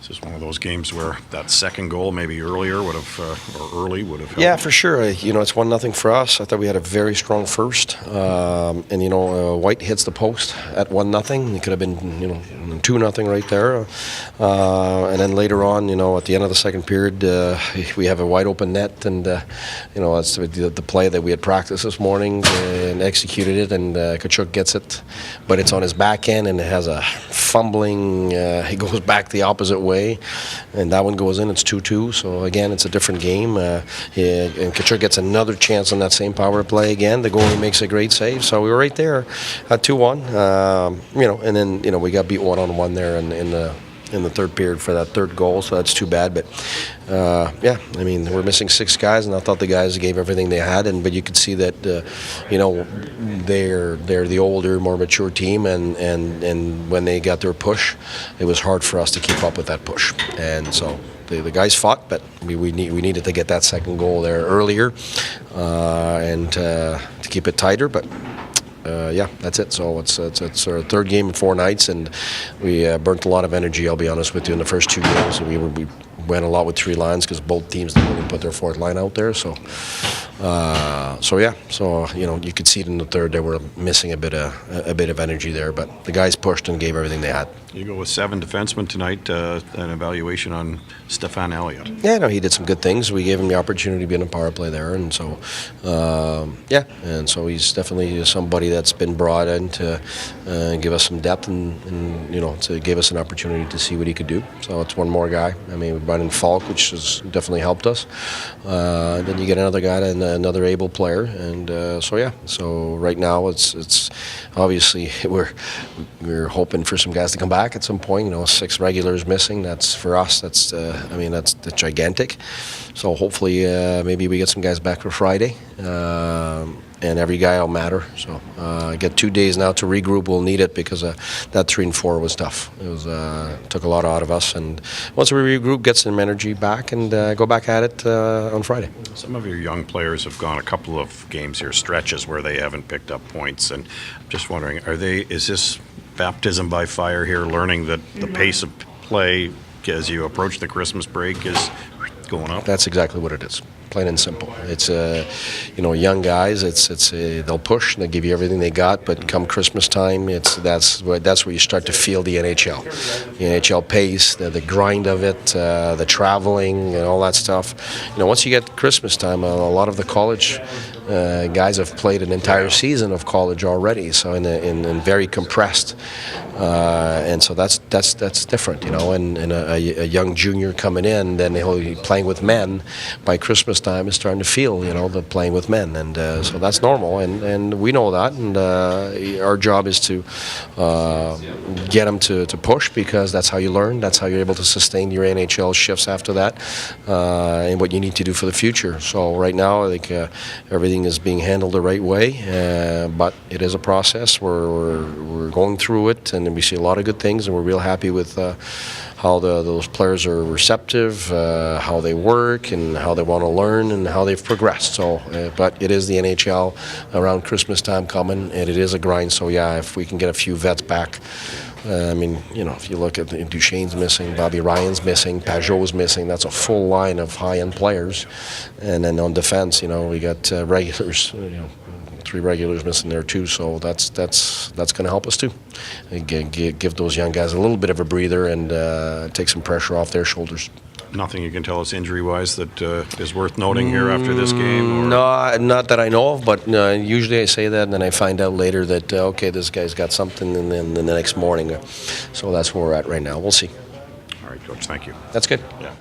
Just one of those games where that second goal, maybe earlier, would have, or early would have helped. Yeah, for sure. It's 1-0 for us. I thought we had a very strong first, and White hits the post at 1-0. It could have been 2-0 right there, and then later on, at the end of the second period, we have a wide open net, and that's the play that we had practiced this morning and executed it, and Tkachuk gets it, but it's on his back end and it has a fumbling. He goes back the opposite way. And that one goes in. It's 2-2. So again, it's a different game. And Tkachuk gets another chance on that same power play again. The goalie makes a great save. So we were right there at 2-1. And then we got beat 1-on-1 there in the third period for that third goal. So that's too bad. But we're missing 6 guys, and I thought the guys gave everything they had. But you could see that they're the older, more mature team, and when they got their push, it was hard for us to keep up with that push. And so the guys fought, but we needed to get that second goal there earlier, and to keep it tighter. But that's it. So it's our third game in 4 nights, and we burnt a lot of energy, I'll be honest with you, in the first 2 games. We went a lot with 3 lines because both teams didn't really put their 4th line out there. So you could see it in the third. They were missing a bit of energy there, but the guys pushed and gave everything they had. You go with 7 defensemen tonight. An evaluation on Stefan Elliott. Yeah, no, he did some good things. We gave him the opportunity to be in a power play there, and so and so he's definitely somebody that's been brought in to give us some depth and to give us an opportunity to see what he could do. So it's one more guy. I mean, we brought in Falk, which has definitely helped us. Then you get another guy and another able player, and so right now it's obviously we're hoping for some guys to come back at some point. 6 regulars missing. That's for us. That's gigantic. So hopefully maybe we get some guys back for Friday. And every guy will matter. So get 2 days now to regroup. We'll need it because that 3 and 4 was tough. It was took a lot out of us. And once we regroup, get some energy back, and go back at it on Friday. Some of your young players have gone a couple of games here, stretches where they haven't picked up points. And I'm just wondering, is this baptism by fire here, learning that the pace of play as you approach the Christmas break is going up? That's exactly what it is. Plain and simple. It's young guys. They'll push and they'll give you everything they got. But come Christmas time, that's where you start to feel the NHL. The NHL pace, the grind of it, the traveling, and all that stuff. Once you get Christmas time, a lot of the college guys have played an entire season of college already. So in very compressed, and so that's different. And a young junior coming in, then he'll be playing with men by Christmas time is starting to feel, the playing with men, and so that's normal, and we know that, and our job is to get them to push, because that's how you learn, that's how you're able to sustain your NHL shifts after that, and what you need to do for the future. So right now, I think everything is being handled the right way, but it is a process. We're going through it, and we see a lot of good things, and we're real happy with how those players are receptive, how they work, and how they want to learn, and how they've progressed. So, but it is the NHL around Christmas time coming, and it is a grind. So yeah, if we can get a few vets back. If you look at Duchesne's missing, Bobby Ryan's missing, Pajot's missing. That's a full line of high-end players. And then on defense, we got regulars. 3 regulars missing there too, so that's going to help us too. Give those young guys a little bit of a breather and take some pressure off their shoulders. Nothing you can tell us injury-wise that is worth noting here after this game? Or? No, not that I know of, but usually I say that and then I find out later that, okay, this guy's got something, and then the next morning. So that's where we're at right now. We'll see. All right, Coach, thank you. That's good. Yeah.